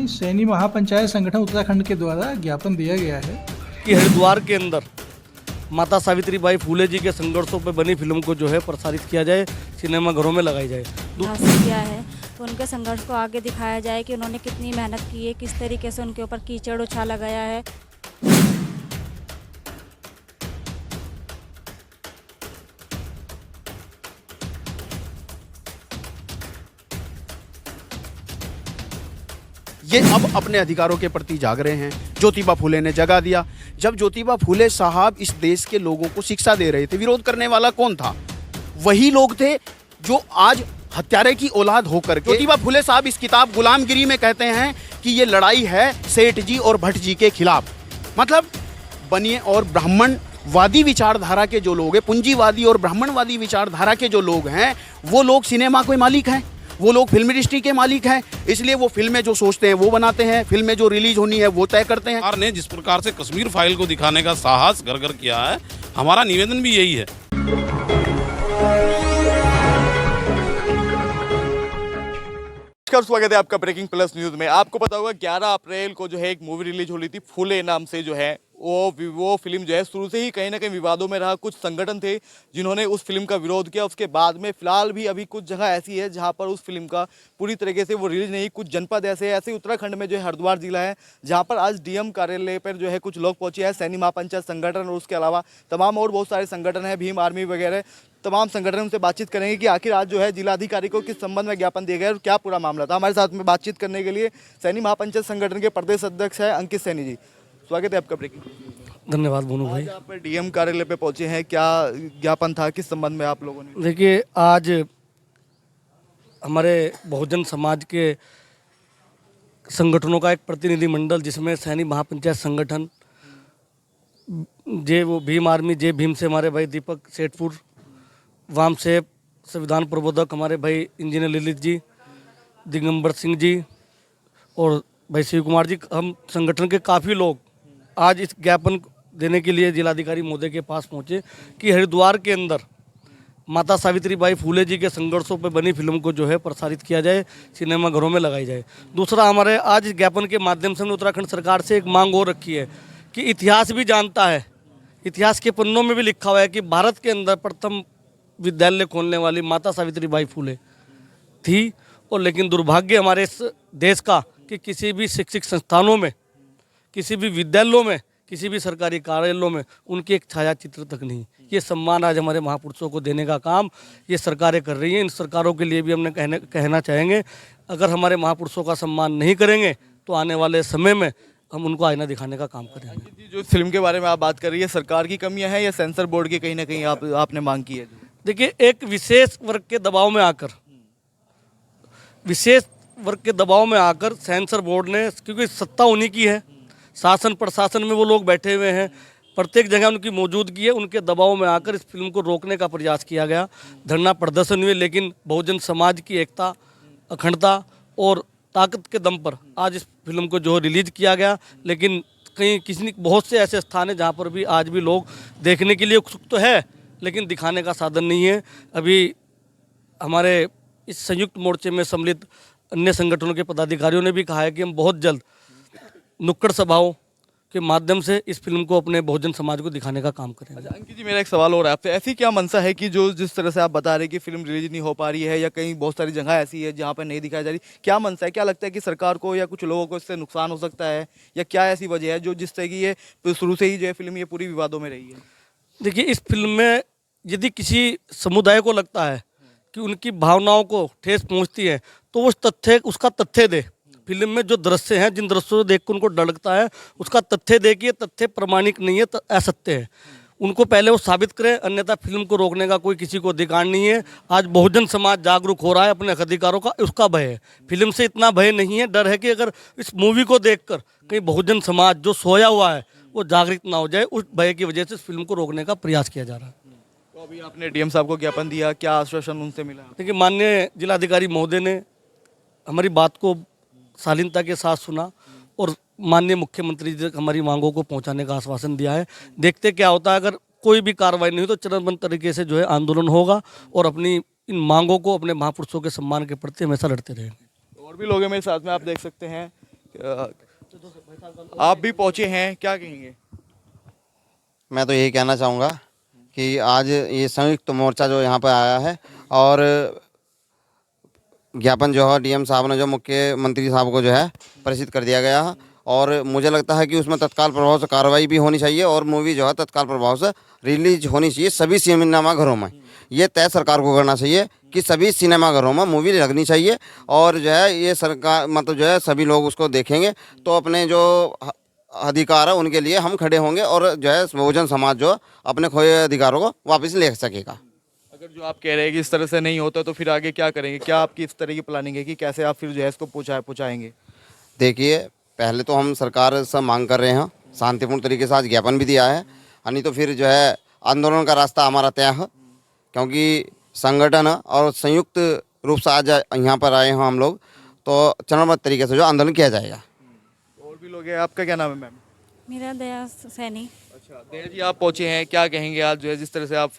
नहीं, सैनी महापंचायत संगठन उत्तराखंड के द्वारा ज्ञापन दिया गया है कि हरिद्वार के अंदर माता सावित्रीबाई फूले जी के संघर्षों पर बनी फिल्म को जो है प्रसारित किया जाए, सिनेमाघरों में लगाई जाए। हासिल किया है तो उनके संघर्ष को आगे दिखाया जाए कि उन्होंने कितनी मेहनत की है, किस तरीके से उनके ऊपर कीचड़ उछाला गया है। ये अब अपने अधिकारों के प्रति जाग रहे हैं। ज्योतिबा फूले ने जगा दिया। जब ज्योतिबा फूले साहब इस देश के लोगों को शिक्षा दे रहे थे, विरोध करने वाला कौन था? वही लोग थे जो आज हत्यारे की औलाद होकर के। ज्योतिबा फूले साहब इस किताब गुलामगिरी में कहते हैं कि ये लड़ाई है सेठ जी और भट्ट जी के खिलाफ। मतलब बनिए और ब्राह्मणवादी विचारधारा के जो लोग हैं, पूंजीवादी और ब्राह्मणवादी विचारधारा के जो लोग हैं, वो लोग सिनेमा के मालिक हैं, वो लोग फिल्म इंडस्ट्री के मालिक हैं। इसलिए वो फिल्में जो सोचते हैं वो बनाते हैं, फिल्में जो रिलीज होनी है वो तय करते हैं। सरकार ने जिस प्रकार से कश्मीर फाइल को दिखाने का साहस घर घर किया है, हमारा निवेदन भी यही है। नमस्कार, स्वागत है आपका ब्रेकिंग प्लस न्यूज में। आपको पता होगा 11 अप्रैल को जो है एक मूवी रिलीज हो रही थी फूले नाम से, जो है वो फिल्म जो है शुरू से ही कहीं ना कहीं विवादों में रहा। कुछ संगठन थे जिन्होंने उस फिल्म का विरोध किया। उसके बाद में फिलहाल भी अभी कुछ जगह ऐसी है जहां पर उस फिल्म का पूरी तरीके से वो रिलीज नहीं। कुछ जनपद ऐसे उत्तराखंड में जो है हरिद्वार जिला है, जहां पर आज डीएम कार्यालय पर जो है कुछ लोग पहुंचे हैं, सैनी महापंचायत संगठन और उसके अलावा तमाम और बहुत सारे संगठन हैं, भीम आर्मी वगैरह तमाम संगठनों से बातचीत करेंगे कि आखिर आज जो है जिलाधिकारी को किस संबंध में ज्ञापन दिया गया और क्या पूरा मामला था। हमारे साथ में बातचीत करने के लिए सैनी महापंचायत संगठन के प्रदेश अध्यक्ष है अंकित सैनी जी। स्वागत है आपका ब्रेकिंग। धन्यवाद बोनू भाई। आज आप डीएम कार्यालय पे पहुंचे हैं, क्या ज्ञापन था, किस संबंध में आप लोगों ने? देखिए, आज हमारे बहुजन समाज के संगठनों का एक प्रतिनिधिमंडल, जिसमें सैनी महापंचायत संगठन, वो भीम आर्मी, भीम से हमारे भाई दीपक सेठपुर, वाम से संविधान प्रबोधक हमारे भाई इंजीनियर ललित जी, दिगंबर सिंह जी और भाई शिव कुमार जी, हम संगठन के काफ़ी लोग आज इस ज्ञापन देने के लिए जिलाधिकारी महोदय के पास पहुंचे कि हरिद्वार के अंदर माता सावित्रीबाई फूले जी के संघर्षों पर बनी फिल्म को जो है प्रसारित किया जाए, सिनेमाघरों में लगाई जाए। दूसरा, हमारे आज इस ज्ञापन के माध्यम से हमने उत्तराखंड सरकार से एक मांग और रखी है कि इतिहास भी जानता है, इतिहास के पन्नों में भी लिखा हुआ है कि भारत के अंदर प्रथम विद्यालय खोलने वाली माता सावित्रीबाई फूले थी। और लेकिन दुर्भाग्य हमारे इस देश का कि किसी भी शैक्षिक संस्थानों में, किसी भी विद्यालयों में, किसी भी सरकारी कार्यालयों में उनकी एक छाया चित्र तक नहीं। ये सम्मान आज हमारे महापुरुषों को देने का काम ये सरकारें कर रही हैं। इन सरकारों के लिए भी हमने कहना चाहेंगे, अगर हमारे महापुरुषों का सम्मान नहीं करेंगे तो आने वाले समय में हम उनको आईना दिखाने का काम करेंगे। जो फिल्म के बारे में आप बात कर रही है, सरकार की कमियां हैं या सेंसर बोर्ड की कहीं ना कहीं आपने मांग की है? देखिए, एक विशेष वर्ग के दबाव में आकर सेंसर बोर्ड ने, क्योंकि सत्ता उन्हीं की है, शासन प्रशासन में वो लोग बैठे हुए हैं, प्रत्येक जगह उनकी मौजूदगी है, उनके दबाव में आकर इस फिल्म को रोकने का प्रयास किया गया। धरना प्रदर्शन हुए, लेकिन बहुजन समाज की एकता, अखंडता और ताकत के दम पर आज इस फिल्म को जो रिलीज किया गया। लेकिन बहुत से ऐसे स्थान हैं जहाँ पर भी आज भी लोग देखने के लिए उत्सुक तो है, लेकिन दिखाने का साधन नहीं है। अभी हमारे इस संयुक्त मोर्चे में सम्मिलित अन्य संगठनों के पदाधिकारियों ने भी कहा है कि हम बहुत जल्द नुक्कड़ सभाओं के माध्यम से इस फिल्म को अपने बहुजन समाज को दिखाने का काम करेंगे। अच्छा अंकित जी, मेरा एक सवाल और है आपसे, ऐसी क्या मंशा है कि जो जिस तरह से आप बता रहे हैं कि फिल्म रिलीज नहीं हो पा रही है या कहीं बहुत सारी जगह ऐसी है जहाँ पर नहीं दिखाई जा रही, क्या मंशा है? क्या लगता है कि सरकार को या कुछ लोगों को इससे नुकसान हो सकता है, या क्या ऐसी वजह है जो जिस तरह की ये शुरू से ही जो है फिल्म ये पूरी विवादों में रही है? देखिए, इस फिल्म में यदि किसी समुदाय को लगता है कि उनकी भावनाओं को ठेस पहुंचती है तो उसका तथ्य दे। फिल्म में जो दृश्य हैं, जिन दृश्यों को देख कर उनको डर लगता है, उसका तथ्य दे कि ये तथ्य प्रमाणिक नहीं है, असत्य है। उनको पहले वो साबित करें, अन्यथा फिल्म को रोकने का कोई किसी को अधिकार नहीं है। आज बहुजन समाज जागरूक हो रहा है अपने अधिकारों का, उसका भय है। फिल्म से इतना भय नहीं है, डर है कि अगर इस मूवी को देखकर कहीं बहुजन समाज जो सोया हुआ है वो जागृत ना हो जाए, उस भय की वजह से इस फिल्म को रोकने का प्रयास किया जा रहा है। तो अभी आपने डीएम साहब को ज्ञापन दिया, क्या आश्वासन उनसे मिला? देखिए, माननीय जिलाधिकारी महोदय ने हमारी बात को शालीनता के साथ सुना और माननीय मुख्यमंत्री जी तक हमारी मांगों को पहुंचाने का आश्वासन दिया है। देखते क्या होता है, अगर कोई भी कार्रवाई नहीं हुई तो चरणबद्ध तरीके से जो है आंदोलन होगा और अपनी इन मांगों को अपने महापुरुषों के सम्मान के प्रति हमेशा लड़ते रहेंगे। और भी लोग हैं मेरे साथ में, आप देख सकते हैं आप भी पहुंचे हैं, क्या कहेंगे? मैं तो यही कहना चाहूँगा कि आज ये संयुक्त मोर्चा जो यहाँ पर आया है और ज्ञापन जो है डीएम साहब ने जो मुख्यमंत्री साहब को जो है प्रेषित कर दिया गया है और मुझे लगता है कि उसमें तत्काल प्रभाव से कार्रवाई भी होनी चाहिए और मूवी जो है तत्काल प्रभाव से रिलीज होनी चाहिए सभी सिनेमाघरों में। ये तय सरकार को करना चाहिए कि सभी सिनेमाघरों में मूवी लगनी चाहिए और जो है ये सरकार मतलब जो है सभी लोग उसको देखेंगे तो अपने जो अधिकार है उनके लिए हम खड़े होंगे और जो है बहुजन समाज जो अपने खोए अधिकारों को वापस ले सकेगा। अगर जो आप कह रहे हैं कि इस तरह से नहीं होता तो फिर आगे क्या करेंगे? क्या आपकी इस तरह की प्लानिंग है कि कैसे आप फिर जो है इसको पहुँचाएंगे? देखिए, पहले तो हम सरकार से मांग कर रहे हैं, शांतिपूर्ण तरीके से आज ज्ञापन भी दिया है, नहीं तो फिर जो है आंदोलन का रास्ता हमारा तय है क्योंकि संगठन और संयुक्त रूप से आज यहाँ पर आए हैं हम लोग, तो चरणबद्ध तरीके से जो आंदोलन किया जाएगा। और भी लोग हैं, आपका क्या नाम है मैम? मेरा दया सैनी। अच्छा दया जी, आप पहुंचे हैं, क्या कहेंगे आज जो है जिस तरह से आप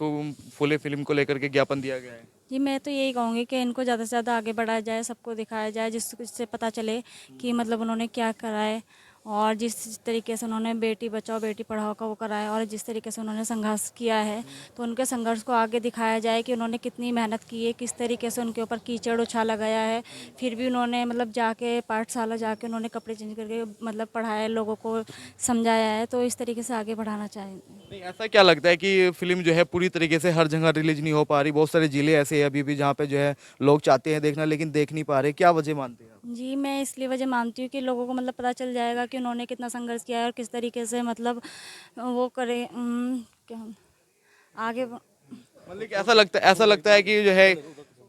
फुले फिल्म को लेकर के ज्ञापन दिया गया है? जी मैं तो यही कहूँगी कि इनको ज़्यादा से ज़्यादा आगे बढ़ाया जाए, सबको दिखाया जाए जिससे पता चले कि मतलब उन्होंने क्या करा है और जिस तरीके से उन्होंने बेटी बचाओ बेटी पढ़ाओ का वो करा है और जिस तरीके से उन्होंने संघर्ष किया है तो उनके संघर्ष को आगे दिखाया जाए कि उन्होंने कितनी मेहनत की है, किस तरीके से उनके ऊपर कीचड़ उछाला गया है, फिर भी उन्होंने मतलब जाके पाठशाला जाके उन्होंने कपड़े चेंज करके मतलब पढ़ाया, लोगों को समझाया है, तो इस तरीके से आगे बढ़ाना चाहेंगे। नहीं, ऐसा क्या लगता है कि फिल्म जो है पूरी तरीके से हर जगह रिलीज नहीं हो पा रही? बहुत सारे जिले ऐसे हैं अभी भी जहाँ पे जो है लोग चाहते हैं देखना लेकिन देख नहीं पा रहे, क्या वजह मानते हैं? जी मैं इसलिए वजह मानती हूँ कि लोगों को मतलब पता चल जाएगा कि उन्होंने कितना संघर्ष किया है और किस तरीके से मतलब वो करे क्या आगे मतलब कि ऐसा लगता है कि जो है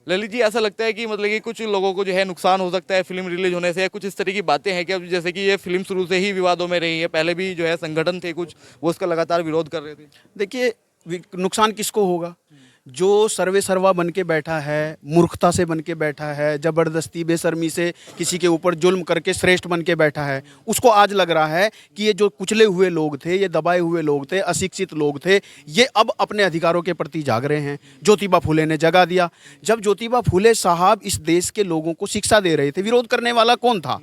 ललित जी, ऐसा लगता है कि मतलब कि कुछ लोगों को जो है नुकसान हो सकता है फिल्म रिलीज होने से, या कुछ इस तरह की बातें हैं कि अब जैसे कि ये फिल्म शुरू से ही विवादों में रही है, पहले भी जो है संगठन थे कुछ वो उसका लगातार विरोध कर रहे थे? देखिए, नुकसान किसको होगा? जो सर्वे सर्वा बन के बैठा है, मूर्खता से बन के बैठा है, ज़बरदस्ती बेशर्मी से किसी के ऊपर जुल्म करके श्रेष्ठ बन के बैठा है, उसको आज लग रहा है कि ये जो कुचले हुए लोग थे, ये दबाए हुए लोग थे, अशिक्षित लोग थे, ये अब अपने अधिकारों के प्रति जाग रहे हैं। ज्योतिबा फुले ने जगा दिया। जब ज्योतिबा फुले साहब इस देश के लोगों को शिक्षा दे रहे थे, विरोध करने वाला कौन था?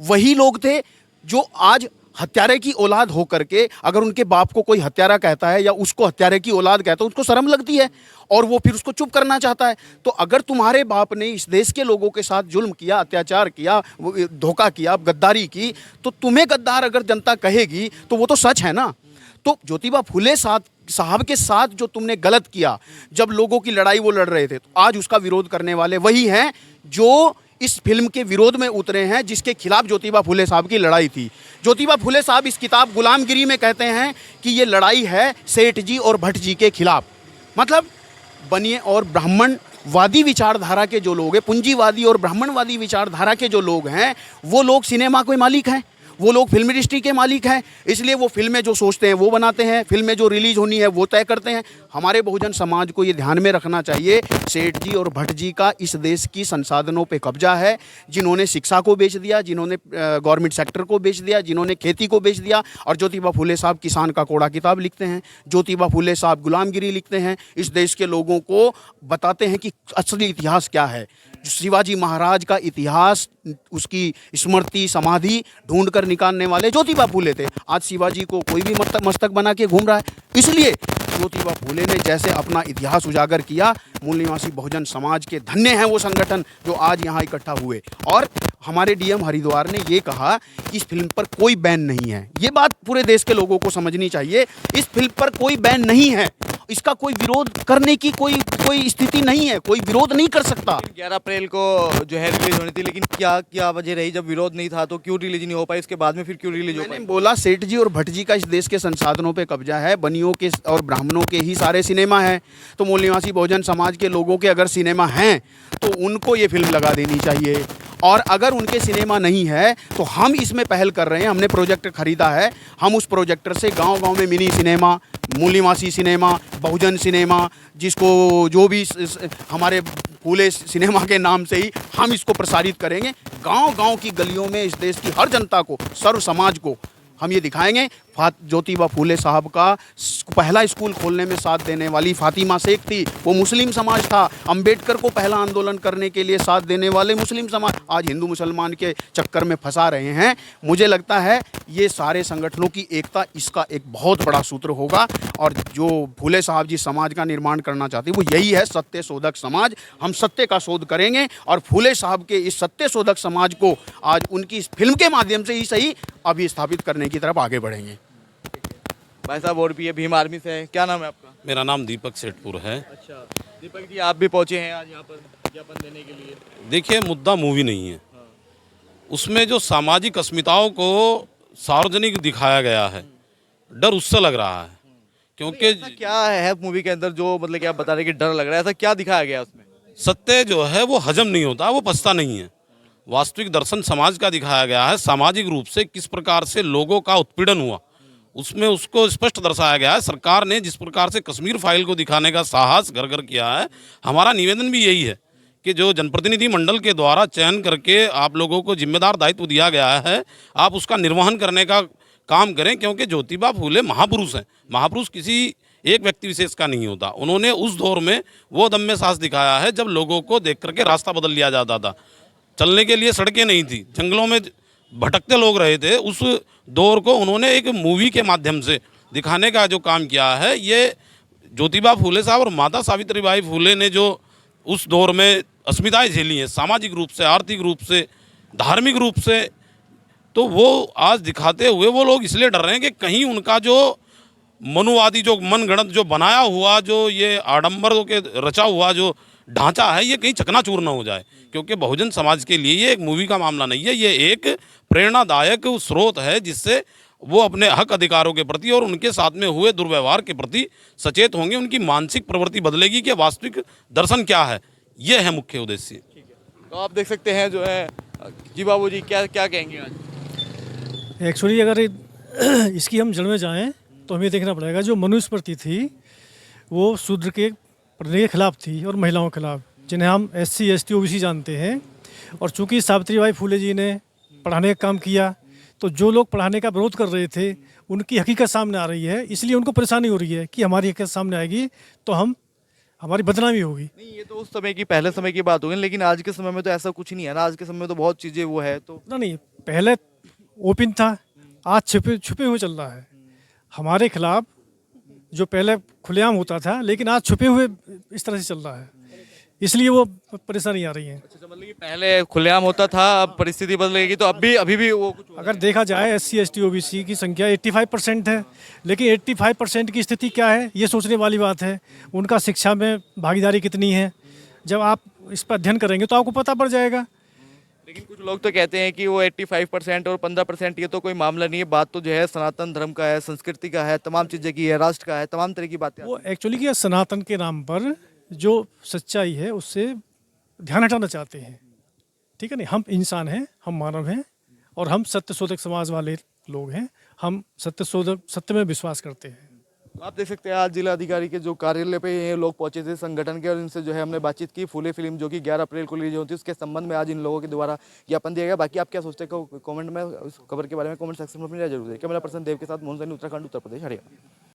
वही लोग थे जो आज हत्यारे की औलाद हो करके अगर उनके बाप को कोई हत्यारा कहता है या उसको हत्यारे की औलाद कहता है, उसको शर्म लगती है और वो फिर उसको चुप करना चाहता है। तो अगर तुम्हारे बाप ने इस देश के लोगों के साथ जुल्म किया, अत्याचार किया, धोखा किया, गद्दारी की, तो तुम्हें गद्दार अगर जनता कहेगी तो वो तो सच है ना। तो ज्योतिबा फुले साहब के साथ जो तुमने गलत किया, जब लोगों की लड़ाई वो लड़ रहे थे, तो आज उसका विरोध करने वाले वही हैं जो इस फिल्म के विरोध में उतरे हैं, जिसके खिलाफ ज्योतिबा फुले साहब की लड़ाई थी। ज्योतिबा फुले साहब इस किताब गुलामगिरी में कहते हैं कि ये लड़ाई है सेठ जी और भट्ट जी के खिलाफ। मतलब बनिए और ब्राह्मणवादी विचारधारा के जो लोग हैं, पूंजीवादी और ब्राह्मणवादी विचारधारा के जो लोग हैं, वो लोग सिनेमा के मालिक हैं, वो लोग फिल्म इंडस्ट्री के मालिक हैं, इसलिए वो फिल्में जो सोचते हैं वो बनाते हैं, फिल्में जो रिलीज होनी है वो तय करते हैं। हमारे बहुजन समाज को ये ध्यान में रखना चाहिए, सेठ जी और भट्ट जी का इस देश की संसाधनों पे कब्जा है, जिन्होंने शिक्षा को बेच दिया, जिन्होंने गवर्नमेंट सेक्टर को बेच दिया, जिन्होंने खेती को बेच दिया। और ज्योतिबा फुले साहब किसान का कोड़ा किताब लिखते हैं, ज्योतिबा फुले साहब गुलामगिरी लिखते हैं, इस देश के लोगों को बताते हैं कि असली इतिहास क्या है। शिवाजी महाराज का इतिहास, उसकी स्मृति समाधि ढूंढ कर निकालने वाले ज्योतिबा फुले थे। आज शिवाजी को कोई भी मस्तक बना के घूम रहा है, इसलिए ज्योतिबा फुले ने जैसे अपना इतिहास उजागर किया, मूल निवासी बहुजन समाज के धन्य हैं वो संगठन जो आज यहाँ इकट्ठा हुए। और हमारे डीएम हरिद्वार ने ये कहा कि इस फिल्म पर कोई बैन नहीं है। ये बात पूरे देश के लोगों को समझनी चाहिए, इस फिल्म पर कोई बैन नहीं है, इसका कोई विरोध करने की कोई स्थिति नहीं है, कोई विरोध नहीं कर सकता। 11 अप्रैल को जो है रिलीज होनी थी, लेकिन क्या वजह रही? जब विरोध नहीं था तो क्यों रिलीज नहीं हो पाई? इसके बाद में फिर क्यों रिलीज हो पाई? मैंने बोला, सेठ जी और भट्ट जी का इस देश के संसाधनों पे कब्जा है, बनियों के और ब्राह्मणों के ही सारे सिनेमा हैं, तो मूल निवासी बहुजन समाज के लोगों के अगर सिनेमा हैं तो उनको ये फिल्म लगा देनी चाहिए। और अगर उनके सिनेमा नहीं है तो हम इसमें पहल कर रहे हैं, हमने प्रोजेक्टर खरीदा है, हम उस प्रोजेक्टर से गांव-गांव में मिनी सिनेमा, मूल निवासी सिनेमा, बहुजन सिनेमा, जिसको जो भी हमारे फुले सिनेमा के नाम से ही हम इसको प्रसारित करेंगे। गांव-गांव की गलियों में इस देश की हर जनता को, सर्व समाज को हम ये दिखाएंगे। ज्योतिबा फूले साहब का पहला स्कूल खोलने में साथ देने वाली फातिमा शेख थी, वो मुस्लिम समाज था। अंबेडकर को पहला आंदोलन करने के लिए साथ देने वाले मुस्लिम समाज आज हिंदू मुसलमान के चक्कर में फंसा रहे हैं। मुझे लगता है ये सारे संगठनों की एकता इसका एक बहुत बड़ा सूत्र होगा, और जो फूले साहब जी समाज का निर्माण करना चाहते हैं वो यही है, सत्य शोधक समाज। हम सत्य का शोध करेंगे और फूले साहब के इस सत्य शोधक समाज को आज उनकी इस फिल्म के माध्यम से ही सही अभी स्थापित करने की तरफ आगे बढ़ेंगे। भाई साहब और भी है भीम आर्मी से है, क्या नाम है आपका? मेरा नाम दीपक सेठपुर है। अच्छा दीपक जी, आप भी पहुंचे हैं आज यहाँ पर ज्ञापन देने के लिए? देखिए, मुद्दा मूवी नहीं है, उसमें जो सामाजिक अस्मिताओं को सार्वजनिक दिखाया गया है, डर उससे लग रहा है। क्योंकि ऐसा क्या है मूवी के अंदर जो मतलब कि आप बता रहे हैं कि डर लग रहा है, ऐसा क्या दिखाया गया उसमें? सत्य जो है वो हजम नहीं होता, वो पचता नहीं है। वास्तविक दर्शन समाज का दिखाया गया है, सामाजिक रूप से किस प्रकार से लोगों का उत्पीड़न हुआ उसमें उसको स्पष्ट दर्शाया गया है। सरकार ने जिस प्रकार से कश्मीर फाइल को दिखाने का साहस घर घर किया है, हमारा निवेदन भी यही है कि जो जनप्रतिनिधि मंडल के द्वारा चयन करके आप लोगों को जिम्मेदार दायित्व दिया गया है, आप उसका निर्वहन करने का काम करें। क्योंकि ज्योतिबा फूले महापुरुष हैं, महापुरुष किसी एक व्यक्ति विशेष का नहीं होता। उन्होंने उस दौर में वो दम्य साहस दिखाया है जब लोगों को देख करके रास्ता बदल लिया जाता था, चलने के लिए सड़कें नहीं थी, जंगलों में भटकते लोग रहे थे। उस दौर को उन्होंने एक मूवी के माध्यम से दिखाने का जो काम किया है, ये ज्योतिबा फूले साहब और माता सावित्रीबाई फूले ने जो उस दौर में अस्मिताएं झेली हैं, सामाजिक रूप से, आर्थिक रूप से, धार्मिक रूप से, तो वो आज दिखाते हुए वो लोग इसलिए डर रहे हैं कि कहीं उनका जो मनुवादी जो मनगढ़ंत जो बनाया हुआ जो ये आडंबरों के रचा हुआ जो ढांचा है, ये कहीं चकनाचूर ना हो जाए। क्योंकि बहुजन समाज के लिए ये एक मूवी का मामला नहीं है, ये एक प्रेरणादायक स्रोत है जिससे वो अपने हक अधिकारों के प्रति और उनके साथ में हुए दुर्व्यवहार के प्रति सचेत होंगे, उनकी मानसिक प्रवृत्ति बदलेगी कि वास्तविक दर्शन क्या है। ये है मुख्य उद्देश्य। तो आप देख सकते हैं जो है जी बाबू जी क्या क्या कहेंगे आज? एक्चुअली अगर इसकी हम जड़ में जाएं तो हमें देखना पड़ेगा जो मनुस्मृति थी वो शूद्र के पढ़ने के खिलाफ थी और महिलाओं के खिलाफ, जिन्हें हम SC ST OBC जानते हैं। और चूंकि सावित्रीबाई फूले जी ने पढ़ाने का काम किया, तो जो लोग पढ़ाने का विरोध कर रहे थे उनकी हकीकत सामने आ रही है, इसलिए उनको परेशानी हो रही है कि हमारी हकीकत सामने आएगी तो हमारी बदनामी होगी। नहीं, ये तो उस समय की पहले समय की बात होगी, लेकिन आज के समय में तो ऐसा कुछ नहीं है ना। आज के समय में तो बहुत चीज़ें वो है तो नहीं, पहले ओपन था, आज छुपे हुए चल रहा है हमारे खिलाफ। जो पहले खुलेआम होता था, लेकिन आज छुपे हुए इस तरह से चल रहा है, इसलिए वो परेशानी आ रही है। अच्छा, मतलब कि पहले खुलेआम होता था, अब परिस्थिति बदलेगी तो अभी भी वो कुछ अगर देखा जाए SC ST OBC की संख्या 85% है, लेकिन 85% की स्थिति क्या है ये सोचने वाली बात है। उनका शिक्षा में भागीदारी कितनी है, जब आप इस पर अध्ययन करेंगे तो आपको पता पड़ जाएगा। लेकिन कुछ लोग तो कहते हैं कि वो 85% और 15% ये तो कोई मामला नहीं है। बात तो जो है सनातन धर्म का है, संस्कृति का है, तमाम चीज़ें की है, राष्ट्र का है, तमाम तरह की बातें। वो एक्चुअली क्या सनातन के नाम पर जो सच्चाई है उससे ध्यान हटाना चाहते हैं। ठीक है नहीं, हम इंसान हैं, हम मानव हैं और हम सत्य शोधक समाज वाले लोग हैं। हम सत्य में विश्वास करते हैं। आप देख सकते हैं आज जिला अधिकारी के जो कार्यालय पे ये लोग पहुंचे थे संगठन के, और इनसे जो है हमने बातचीत की। फूले फिल्म जो कि 11 अप्रैल को रिलीज होती है, उसके संबंध में आज इन लोगों के द्वारा ज्ञापन दिया गया। बाकी आप क्या सोचते हैं कमेंट में, उस खबर के बारे में कमेंट सेक्शन में अपनी राय जरूर दें। कैमरा पर्सन देव के साथ मोहन सैनी, उत्तराखंड, उत्तर प्रदेश, हरियाणा।